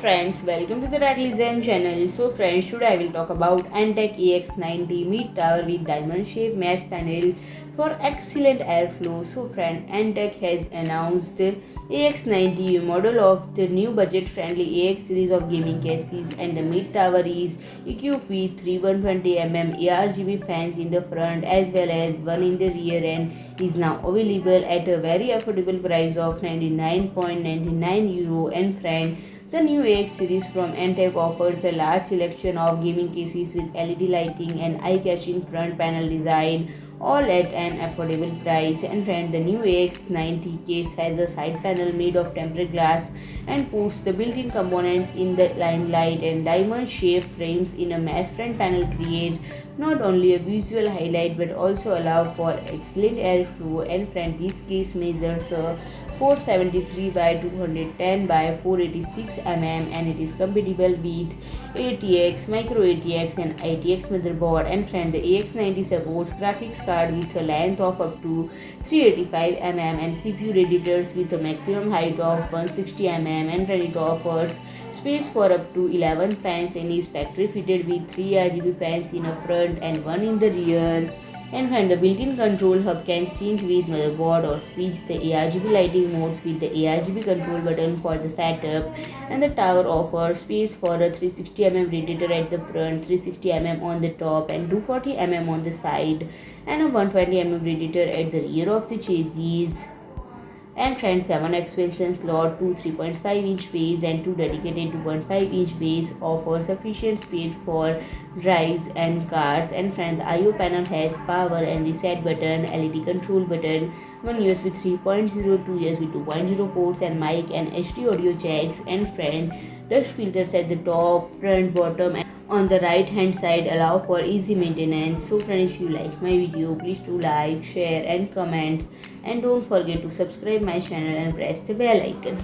friends, welcome to the Tech channel. So friends, today I will talk about Antec AX90 mid-tower with diamond shape mesh panel for excellent airflow. So friend, Antec has announced the AX90 model of the new budget-friendly AX series of gaming cases, and the mid-tower is equipped with three 120mm ARGB fans in the front as well as one in the rear, and is now available at a very affordable price of 99.99 euro. And friend, the new AX series from Antec offers a large selection of gaming cases with LED lighting and eye-catching front panel design, all at an affordable price. And friend, the new AX90 case has a side panel made of tempered glass and puts the built-in components in the limelight, and diamond-shaped frames in a mesh front panel create not only a visual highlight but also allow for excellent airflow. And friend, this case measures 473 by 210 by 486 mm, and it is compatible with ATX, micro-ATX and ITX motherboard. And friend, the AX90 supports graphics card with a length of up to 385 mm and CPU radiators with a maximum height of 160 mm, and friend, it offers space for up to 11 fans and is factory fitted with 3 RGB fans in the front and one in the rear. And friend, the built-in control hub can sync with motherboard or switch the ARGB lighting modes with the ARGB control button for the setup. And the tower offers space for a 360mm radiator at the front, 360mm on the top and 240mm on the side, and a 120mm radiator at the rear of the chassis. And friend, 7 expansion slot, 2 3.5-inch bays and 2 dedicated 2.5-inch bays offer sufficient space for drives and cards. And friend, the I/O panel has power and reset button, LED control button, one USB 3.0, 2 USB 2.0 ports, and mic and HD audio jacks. And friend, dust filters at the top, front, bottom and on the right hand side allow for easy maintenance. So friends, if you like my video, please do like, share and comment, and don't forget to subscribe my channel and press the bell icon.